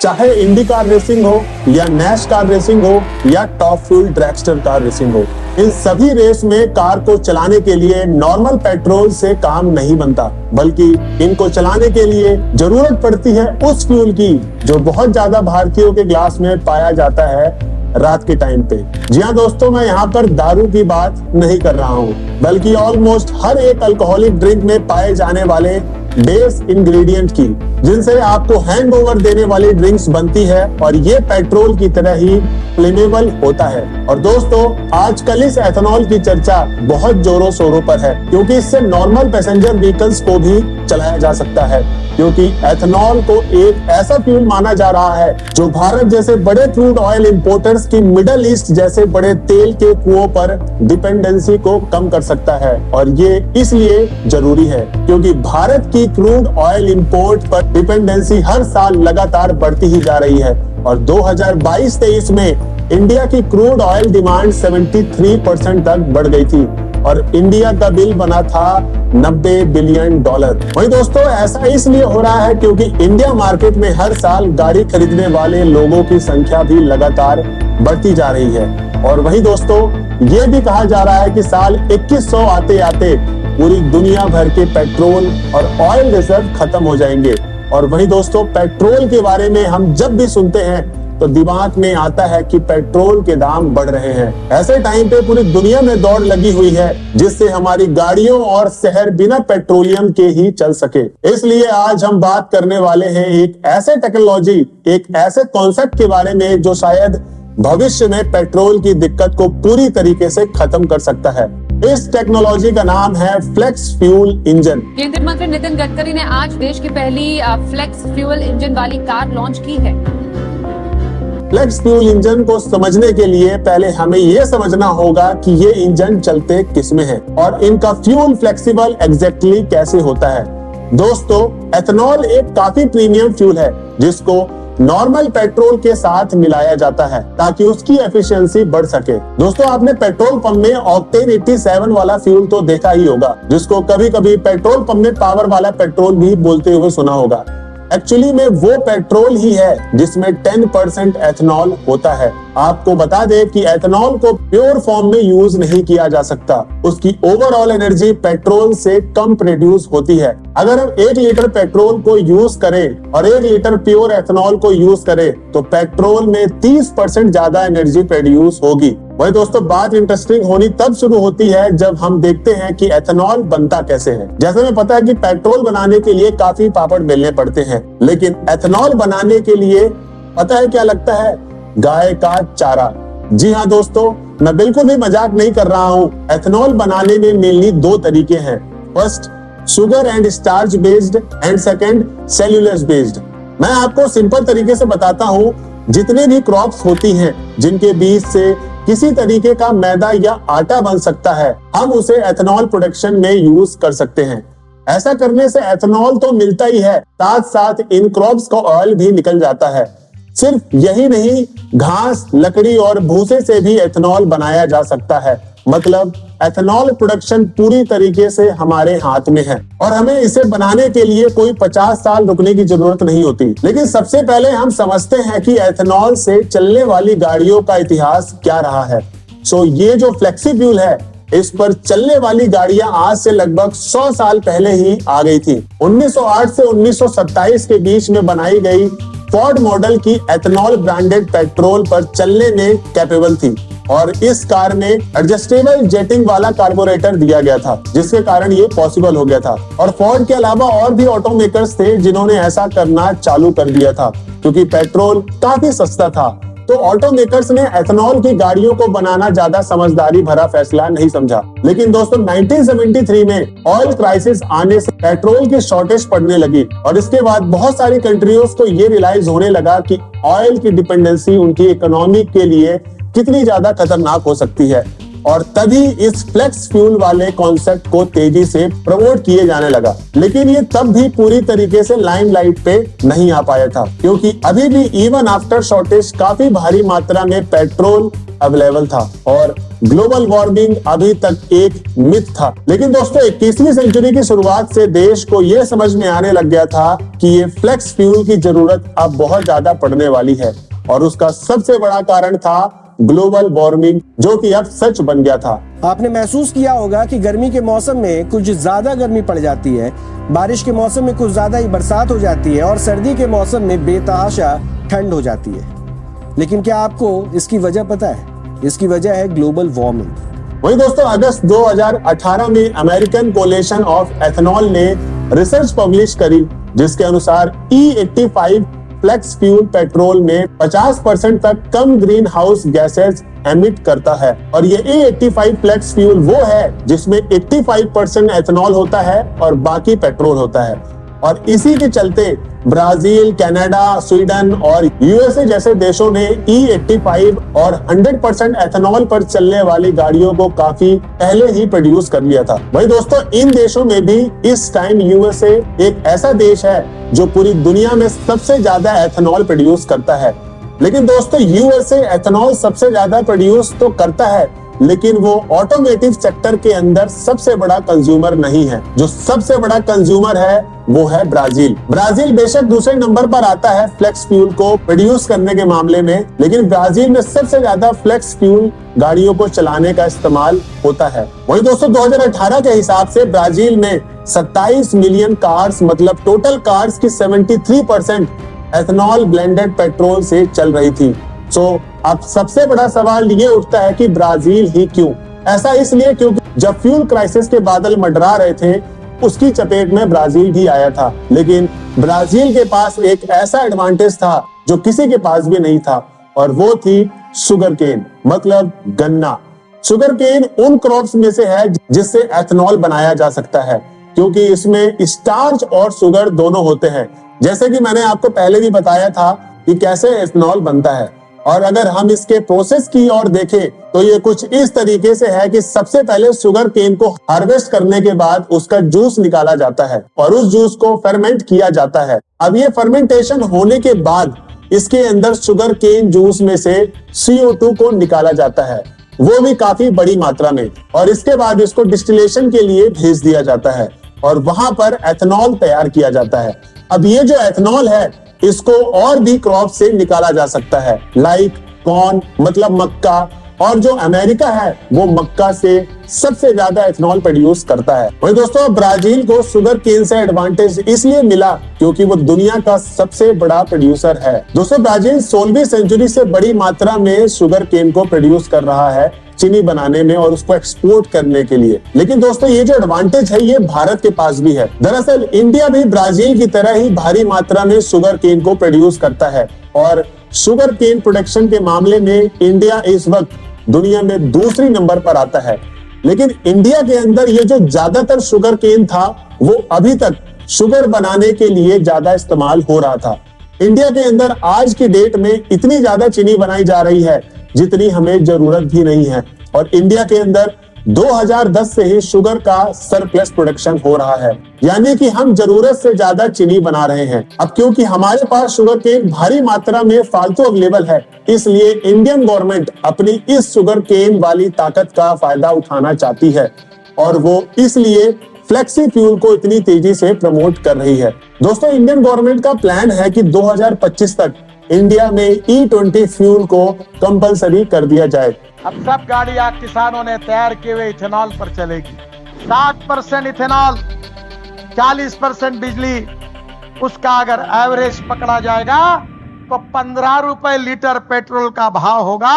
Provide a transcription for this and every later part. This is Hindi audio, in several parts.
चाहे इंडी कार रेसिंग हो या नैश कार रेसिंग हो या top fuel dragster car racing हो, इन सभी रेस में कार को चलाने के लिए नॉर्मल पेट्रोल से काम नहीं बनता, बल्कि इनको चलाने के लिए जरूरत पड़ती है उस फ्यूल की जो बहुत ज्यादा भारतीयों के ग्लास में पाया जाता है रात के टाइम पे। जी हाँ दोस्तों, मैं यहाँ पर दारू की बात नहीं कर रहा हूँ, बल्कि ऑलमोस्ट हर एक अल्कोहलिक ड्रिंक में पाए जाने वाले बेस इंग्रेडिएंट की, जिनसे आपको हैंगओवर देने वाली ड्रिंक्स बनती है और ये पेट्रोल की तरह ही फ्लेमेबल होता है। और दोस्तों, आजकल इस एथेनॉल की चर्चा बहुत जोरों शोरों पर है, क्योंकि इससे नॉर्मल पैसेंजर व्हीकल्स को भी चलाया जा सकता है, क्योंकि एथेनॉल को एक ऐसा फ्यूल माना जा रहा है जो भारत जैसे बड़े क्रूड ऑयल इंपोर्टर्स की मिडल ईस्ट जैसे बड़े तेल के कुओं पर डिपेंडेंसी को कम कर सकता है। और ये इसलिए जरूरी है क्योंकि भारत की क्रूड ऑयल इंपोर्ट पर डिपेंडेंसी हर साल लगातार बढ़ती ही जा रही है और 2022-23 में इंडिया की क्रूड ऑयल डिमांड 73% तक बढ़ गई थी और इंडिया का बिल बना था $90 बिलियन। वही दोस्तों, ऐसा इसलिए हो रहा है क्योंकि इंडिया मार्केट में हर साल गाड़ी खरीदने वाले लोगों की संख्या भी लगातार बढ़ती जा रही है। और वही दोस्तों, ये भी कहा जा रहा है कि साल 2100 आते आते पूरी दुनिया भर के पेट्रोल और ऑयल रिजर्व खत्म हो जाएंगे। और वही दोस्तों, पेट्रोल के बारे में हम जब भी सुनते हैं तो दिमाग में आता है कि पेट्रोल के दाम बढ़ रहे हैं। ऐसे टाइम पे पूरी दुनिया में दौड़ लगी हुई है जिससे हमारी गाड़ियों और शहर बिना पेट्रोलियम के ही चल सके। इसलिए आज हम बात करने वाले हैं एक ऐसे टेक्नोलॉजी, एक ऐसे कॉन्सेप्ट के बारे में जो शायद भविष्य में पेट्रोल की दिक्कत को पूरी तरीके से खत्म कर सकता है। इस टेक्नोलॉजी का नाम है फ्लेक्स फ्यूल इंजन। केंद्रीय मंत्री नितिन गडकरी ने आज देश की पहली फ्लेक्स फ्यूल इंजन वाली कार लॉन्च की है। फ्लेक्स फ्यूल इंजन को समझने के लिए पहले हमें यह समझना होगा कि ये इंजन चलते किसमें हैं और इनका फ्यूल फ्लेक्सिबल एग्जैक्टली कैसे होता है। दोस्तों, एथेनॉल एक काफी प्रीमियम फ्यूल है जिसको नॉर्मल पेट्रोल के साथ मिलाया जाता है ताकि उसकी एफिशिएंसी बढ़ सके। दोस्तों, आपने पेट्रोल पंप में ऑक्टेन 87 वाला फ्यूल तो देखा ही होगा, जिसको कभी कभी पेट्रोल पंप में पावर वाला पेट्रोल भी बोलते हुए सुना होगा। एक्चुअली में वो पेट्रोल ही है जिसमें 10% एथेनॉल होता है। आपको बता दें कि एथेनॉल को प्योर फॉर्म में यूज नहीं किया जा सकता, उसकी ओवरऑल एनर्जी पेट्रोल से कम प्रोड्यूस होती है। अगर हम 1 लीटर पेट्रोल को यूज करें और 1 लीटर प्योर एथेनॉल को यूज करें तो पेट्रोल में 30% ज्यादा एनर्जी प्रोड्यूस होगी। वही दोस्तों, बात इंटरेस्टिंग होनी तब शुरू होती है जब हम देखते हैं कि एथेनॉल बनता कैसे है। जैसे हमें पता है कि पेट्रोल बनाने के लिए काफी पापड़ बेलने पड़ते हैं, लेकिन एथेनॉल बनाने के लिए पता है क्या लगता है? गाय का चारा। जी हाँ दोस्तों, मैं बिल्कुल भी मजाक नहीं कर रहा हूँ। एथेनॉल बनाने में मेनली 2 तरीके हैं। First, sugar and starch based and second, cellulose based. मैं आपको सिंपल तरीके से बताता हूँ। जितने भी क्रॉप्स होती हैं जिनके बीज से किसी तरीके का मैदा या आटा बन सकता है, हम उसे एथेनॉल प्रोडक्शन में यूज कर सकते हैं। ऐसा करने से एथेनॉल तो मिलता ही है, साथ साथ इन क्रॉप्स का ऑयल भी निकल जाता है। सिर्फ यही नहीं, घास, लकड़ी और भूसे से भी एथेनॉल बनाया जा सकता है। मतलब एथेनॉल प्रोडक्शन पूरी तरीके से हमारे हाथ में है और हमें इसे बनाने के लिए कोई 50 साल रुकने की जरूरत नहीं होती। लेकिन सबसे पहले हम समझते हैं कि एथेनॉल से चलने वाली गाड़ियों का इतिहास क्या रहा है। ये जो फ्लेक्सी फ्यूल है, इस पर चलने वाली गाड़ियां आज से लगभग 100 साल पहले ही आ गई थी। 1908 से 1927 के बीच में बनाई गई फोर्ड मॉडल की एथेनॉल ब्रांडेड पेट्रोल पर चलने में कैपेबल थी और इस कार में एडजस्टेबल जेटिंग वाला कार्बोरेटर दिया गया था, जिसके कारण ये पॉसिबल हो गया था। और फोर्ड के अलावा और भी ऑटोमेकर्स थे जिन्होंने ऐसा करना चालू कर दिया था क्योंकि पेट्रोल काफी सस्ता था। तो ऑटोमेकर्स ने एथेनॉल की गाड़ियों को बनाना ज्यादा समझदारी भरा फैसला नहीं समझा। लेकिन दोस्तों, 1973 में ऑयल क्राइसिस आने से पेट्रोल की शॉर्टेज पड़ने लगी और इसके बाद बहुत सारी कंट्रियों को ये रियलाइज होने लगा कि ऑयल की डिपेंडेंसी उनकी इकोनॉमी के लिए कितनी ज्यादा खतरनाक हो सकती है। और तभी इस फ्लेक्स फ्यूल वाले कॉन्सेप्ट को तेजी से प्रमोट किए जाने लगा। लेकिन ये तब भी पूरी तरीके से लाइमलाइट पे नहीं आ पाया था क्योंकि अभी भी इवन आफ्टर शॉर्टेज काफी भारी मात्रा में पेट्रोल अवेलेबल था और ग्लोबल वार्मिंग अभी तक एक मिथ था। लेकिन दोस्तों 21वीं सेंचुरी की शुरुआत से देश को यह समझ में आने लग गया था कि ये फ्लेक्स फ्यूल की जरूरत अब बहुत ज्यादा पड़ने वाली है, और उसका सबसे बड़ा कारण था ग्लोबल वार्मिंग, जो कि अब सच बन गया था। आपने महसूस किया होगा कि गर्मी के मौसम में कुछ ज्यादा गर्मी पड़ जाती है, बारिश के मौसम में कुछ ज्यादा ही बरसात हो जाती है और सर्दी के मौसम में बेतहाशा ठंड हो जाती है। लेकिन क्या आपको इसकी वजह पता है? इसकी वजह है ग्लोबल वार्मिंग। वहीं दोस्तों अगस्त 2018 में अमेरिकन कोलिशन ऑफ एथेनॉल ने रिसर्च पब्लिश करी, जिसके अनुसार E85 फ्लेक्स फ्यूल पेट्रोल में 50% तक कम ग्रीन हाउस गैसेस एमिट करता है। और ये E85 फ्लेक्स फ्यूल वो है जिसमें 85% एथेनॉल होता है और बाकी पेट्रोल होता है। और इसी के चलते ब्राजील, कनाडा, स्वीडन और यूएसए जैसे देशों ने E85 और 100% एथेनॉल पर चलने वाली गाड़ियों को काफी पहले ही प्रोड्यूस कर लिया था। वही दोस्तों इन देशों में भी इस टाइम यूएसए एक ऐसा देश है जो पूरी दुनिया में सबसे ज्यादा एथेनॉल प्रोड्यूस करता है। लेकिन दोस्तों यूएसए एथेनॉल सबसे ज्यादा प्रोड्यूस तो करता है, लेकिन वो ऑटोमेटिव सेक्टर के अंदर सबसे बड़ा कंज्यूमर नहीं है। जो सबसे बड़ा कंज्यूमर है वो है ब्राजील। ब्राजील बेशक दूसरे नंबर पर आता है फ्लेक्स फ्यूल को प्रोड्यूस करने के मामले में, लेकिन ब्राजील में सबसे ज्यादा फ्लेक्स फ्यूल गाड़ियों को चलाने का इस्तेमाल होता है। वही दोस्तों 2018 के हिसाब से ब्राजील में 27 मिलियन कार्स, मतलब टोटल कार्स की 73% एथेनॉल ब्लेंडेड पेट्रोल से चल रही थी। अब सबसे बड़ा सवाल ये उठता है कि ब्राजील ही क्यों? ऐसा इसलिए क्योंकि जब फ्यूल क्राइसिस के बादल मंडरा रहे थे, उसकी चपेट में ब्राजील भी आया था। लेकिन ब्राजील के पास एक ऐसा एडवांटेज था जो किसी के पास भी नहीं था, और वो थी शुगर केन, मतलब गन्ना। शुगर केन उन क्रॉप्स में से है जिससे एथेनॉल बनाया जा सकता है, क्योंकि इसमें स्टार्च और शुगर दोनों होते हैं। जैसे कि मैंने आपको पहले भी बताया था कि कैसे एथेनॉल बनता है। और अगर हम इसके प्रोसेस की ओर देखें तो ये कुछ इस तरीके से है कि सबसे पहले शुगर केन को हार्वेस्ट करने के बाद उसका जूस निकाला जाता है और उस जूस को फर्मेंट किया जाता है। अब ये फर्मेंटेशन होने के बाद इसके अंदर शुगर केन जूस में से CO2 को निकाला जाता है, वो भी काफी बड़ी मात्रा में, और इसके बाद इसको डिस्टिलेशन के लिए भेज दिया जाता है और वहां पर एथेनॉल तैयार किया जाता है। अब ये जो एथेनॉल है इसको और भी क्रॉप से निकाला जा सकता है, लाइक कॉर्न, मतलब मक्का, और जो अमेरिका है वो मक्का से सबसे ज्यादा एथेनॉल प्रोड्यूस करता है। वही दोस्तों ब्राजील को शुगर केन से एडवांटेज इसलिए मिला क्योंकि वो दुनिया का सबसे बड़ा प्रोड्यूसर है। दोस्तों ब्राजील 16वीं सेंचुरी से बड़ी मात्रा में शुगर केन को प्रोड्यूस कर रहा है चीनी बनाने में और उसको एक्सपोर्ट करने के लिए। लेकिन दोस्तों ये जो एडवांटेज है ये भारत के पास भी है। दरअसल इंडिया भी ब्राजील की तरह ही भारी मात्रा में शुगर केन को प्रोड्यूस करता है, और शुगर केन प्रोडक्शन के मामले में इंडिया इस वक्त दुनिया में दूसरी नंबर पर आता है। लेकिन इंडिया के अंदर ये जो ज्यादातर शुगर केन था वो अभी तक शुगर बनाने के लिए ज्यादा इस्तेमाल हो रहा था। इंडिया के अंदर आज की डेट में इतनी ज्यादा चीनी बनाई जा रही है जितनी हमें जरूरत भी नहीं है, और इंडिया के अंदर 2010 से ही शुगर का सरप्लस प्रोडक्शन हो रहा है, यानी कि हम जरूरत से ज्यादा चीनी बना रहे हैं। अब क्योंकि हमारे पास शुगर केन भारी मात्रा में फालतू अवेलेबल है, इसलिए इंडियन गवर्नमेंट अपनी इस शुगर केन वाली ताकत का फायदा उठाना चाहती है, और वो इसलिए फ्लेक्सी फ्यूल को इतनी तेजी से प्रमोट कर रही है। दोस्तों इंडियन गवर्नमेंट का प्लान है कि 2025 तक इंडिया में E20 फ्यूल को कंपलसरी कर दिया जाए। अब सब गाड़ियां किसानों ने तैयार किए हुए इथेनॉल पर चलेगी। 60% इथेनॉल, 40% बिजली, उसका अगर एवरेज पकड़ा जाएगा तो 15 रुपए लीटर पेट्रोल का भाव होगा।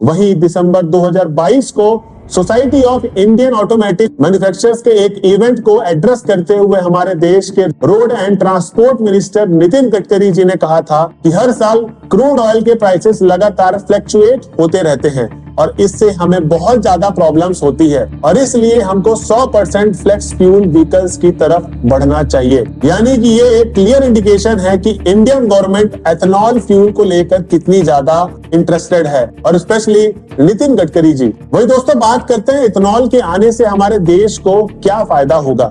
वहीं दिसंबर 2022 को society of Indian automatic manufacturers के एक इवेंट को एड्रेस करते हुए हमारे देश के road and transport minister Nitin Gadkari ji ने कहा था कि हर साल क्रूड ऑयल के प्राइसेस लगातार फ्लक्चुएट होते रहते हैं और इससे हमें बहुत ज्यादा प्रॉब्लम्स होती है, और इसलिए हमको 100% फ्लेक्स फ्यूल व्हीकल्स की तरफ बढ़ना चाहिए। यानी कि ये एक क्लियर इंडिकेशन है कि इंडियन गवर्नमेंट एथेनॉल फ्यूल को लेकर कितनी ज्यादा इंटरेस्टेड है, और स्पेशली नितिन गडकरी जी। वही दोस्तों बात करते हैं इथेनॉल के आने से हमारे देश को क्या फायदा होगा।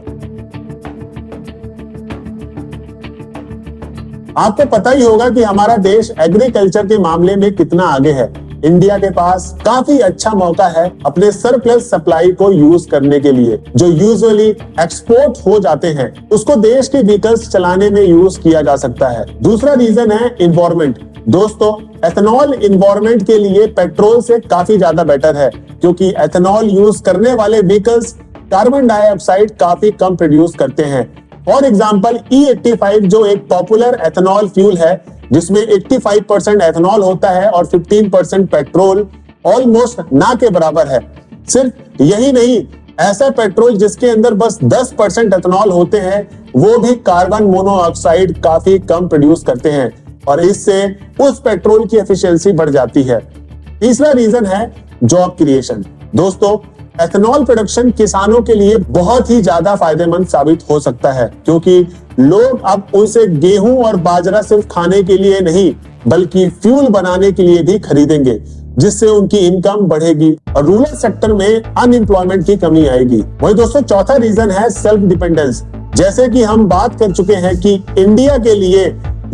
आपको पता ही होगा कि हमारा देश एग्रीकल्चर के मामले में कितना आगे है। इंडिया के पास काफी अच्छा मौका है अपने सरप्लस सप्लाई को यूज करने के लिए, जो यूजुअली एक्सपोर्ट हो जाते हैं, उसको देश के व्हीकल्स चलाने में यूज किया जा सकता है। दूसरा रीजन है इन्वायरमेंट। दोस्तों, एथेनॉल इन्वायरमेंट के लिए पेट्रोल से काफी ज्यादा बेटर है, क्योंकि एथेनॉल यूज करने वाले व्हीकल्स कार्बन डाइऑक्साइड काफी कम प्रोड्यूस करते हैं। फॉर एग्जांपल E85 जो एक पॉपुलर एथेनॉल फ्यूल है, जिसमें 85% एथेनॉल होता है और 15% पेट्रोल, ऑलमोस्ट ना के बराबर है। सिर्फ यही नहीं, ऐसा पेट्रोल जिसके अंदर बस 10% एथेनॉल होते हैं, वो भी कार्बन मोनोऑक्साइड काफी कम प्रोड्यूस करते हैं और इससे उस पेट्रोल की एफिशिएंसी बढ़ जाती है। तीसरा रीजन है जॉब क्रिएशन। दोस्तों, एथेनॉल प्रोडक्शन किसानों के लिए बहुत ही ज्यादा फायदेमंद साबित हो सकता है, क्योंकि लोग अब उनसे गेहूं और बाजरा सिर्फ खाने के लिए नहीं बल्कि फ्यूल बनाने के लिए भी खरीदेंगे, जिससे उनकी इनकम बढ़ेगी और रूरल सेक्टर में अनएम्प्लॉयमेंट की कमी आएगी। वही दोस्तों, चौथा रीजन है सेल्फ डिपेंडेंस। जैसे कि हम बात कर चुके हैं कि इंडिया के लिए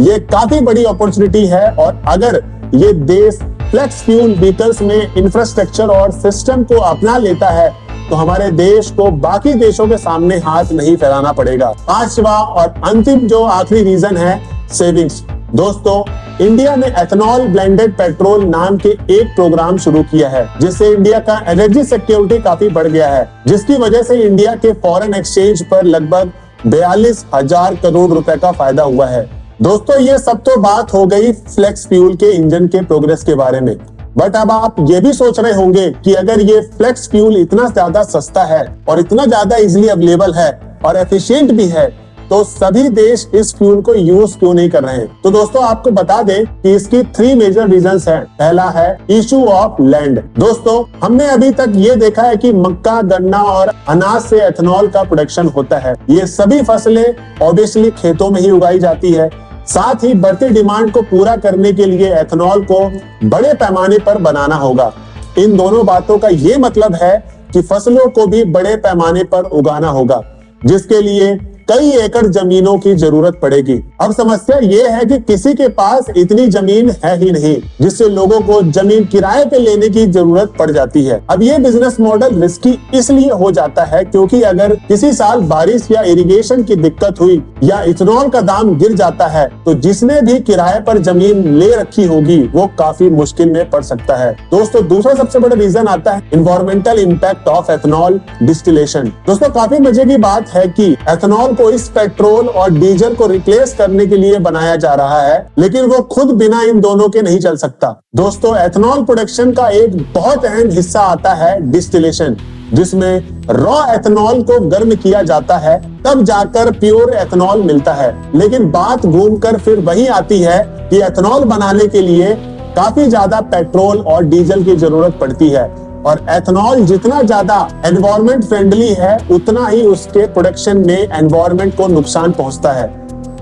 ये काफी बड़ी अपॉर्चुनिटी है और अगर ये देश फ्लेक्स फ्यूल व्हीकल्स में इंफ्रास्ट्रक्चर और सिस्टम को अपना लेता है तो हमारे देश को बाकी देशों के सामने हाथ नहीं फैलाना पड़ेगा। पांचवा और अंतिम जो आखिरी रीजन है, सेविंग्स। दोस्तों, इंडिया ने एथेनॉल ब्लेंडेड पेट्रोल नाम के एक प्रोग्राम शुरू किया है, जिससे इंडिया का एनर्जी सिक्योरिटी काफी बढ़ गया है, जिसकी वजह से इंडिया के फॉरेन एक्सचेंज पर लगभग 42,000 करोड़ रुपए का फायदा हुआ है। दोस्तों, ये सब तो बात हो गई फ्लेक्स फ्यूल के इंजन के प्रोग्रेस के बारे में, बट अब आप ये भी सोच रहे होंगे कि अगर ये फ्लेक्स फ्यूल इतना ज्यादा सस्ता है और इतना ज्यादा इजीली अवेलेबल है और एफिशिएंट भी है, तो सभी देश इस फ्यूल को यूज क्यों नहीं कर रहे हैं? तो दोस्तों, आपको बता दें कि इसकी 3 मेजर रीजंस हैं। पहला है इशू ऑफ लैंड। दोस्तों, हमने अभी तक ये देखा है कि मक्का, गन्ना और अनाज से एथेनॉल का प्रोडक्शन होता है। ये सभी फसलें ऑब्वियसली खेतों में ही उगाई जाती है। साथ ही बढ़ती डिमांड को पूरा करने के लिए एथेनॉल को बड़े पैमाने पर बनाना होगा। इन दोनों बातों का ये मतलब है कि फसलों को भी बड़े पैमाने पर उगाना होगा, जिसके लिए कई एकड़ जमीनों की जरूरत पड़ेगी। अब समस्या ये है कि किसी के पास इतनी जमीन है ही नहीं, जिससे लोगों को जमीन किराए पे लेने की जरूरत पड़ जाती है। अब ये बिजनेस मॉडल रिस्की इसलिए हो जाता है क्योंकि अगर किसी साल बारिश या इरिगेशन की दिक्कत हुई या इथेनॉल का दाम गिर जाता है, तो जिसने भी किराए पर जमीन ले रखी होगी वो काफी मुश्किल में पड़ सकता है। दोस्तों, दूसरा सबसे बड़ा रीजन आता है environmental impact of ethanol distillation. दोस्तों, काफी मजे की बात है कि एथेनॉल को इस पेट्रोल और डीजल को रिप्लेस करने के लिए बनाया जा रहा है, लेकिन वो खुद बिना इन दोनों के नहीं चल सकता। दोस्तों, एथेनॉल प्रोडक्शन का एक बहुत अहम हिस्सा आता है डिस्टिलेशन, जिसमें रॉ एथेनॉल को गर्म किया जाता है, तब जाकर प्योर एथेनॉल मिलता है। लेकिन बात घूमकर फिर वही आती है कि एथेनॉल बनाने के लिए काफी ज्यादा पेट्रोल और डीजल की जरूरत पड़ती है और एथेनॉल जितना ज्यादा एनवायरमेंट फ्रेंडली है, उतना ही उसके प्रोडक्शन में एनवायरमेंट को नुकसान पहुंचता है।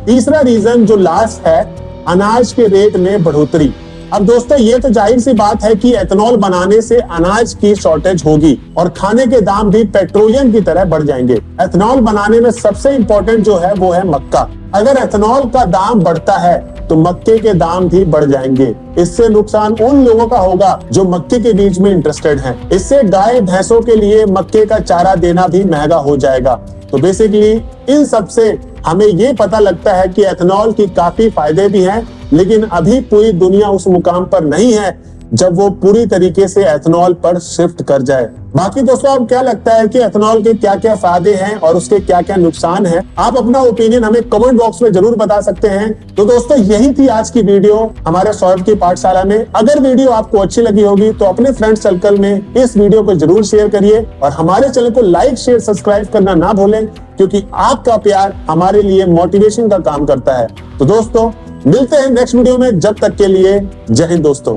तीसरा रीजन जो लास्ट है, अनाज के रेट में बढ़ोतरी। अब दोस्तों, ये तो जाहिर सी बात है कि एथेनॉल बनाने से अनाज की शॉर्टेज होगी और खाने के दाम भी पेट्रोलियम की तरह बढ़ जाएंगे। एथेनॉल बनाने में सबसे इंपॉर्टेंट जो है वो है मक्का। अगर एथेनॉल का दाम बढ़ता है तो मक्के के दाम भी बढ़ जाएंगे। इससे नुकसान उन लोगों का होगा जो मक्के के बीज में इंटरेस्टेड हैं। इससे गाय भैंसों के लिए मक्के का चारा देना भी महंगा हो जाएगा। तो बेसिकली इन सब से हमें ये पता लगता है कि एथेनॉल की काफी फायदे भी हैं, लेकिन अभी पूरी दुनिया उस मुकाम पर नहीं है जब वो पूरी तरीके से एथेनॉल पर शिफ्ट कर जाए। बाकी दोस्तों, आपको क्या लगता है कि एथेनॉल के क्या क्या फायदे हैं और उसके क्या क्या नुकसान हैं? आप अपना ओपिनियन हमें कमेंट बॉक्स में जरूर बता सकते हैं। तो दोस्तों, यही थी आज की वीडियो हमारे सौरभ की पाठशाला में। अगर वीडियो आपको अच्छी लगी होगी तो अपने फ्रेंड सर्कल में इस वीडियो को जरूर शेयर करिए और हमारे चैनल को लाइक, शेयर, सब्सक्राइब करना ना भूलें, क्योंकि आपका प्यार हमारे लिए मोटिवेशन का काम करता है। तो दोस्तों, मिलते हैं नेक्स्ट वीडियो में। जब तक के लिए जय हिंद दोस्तों।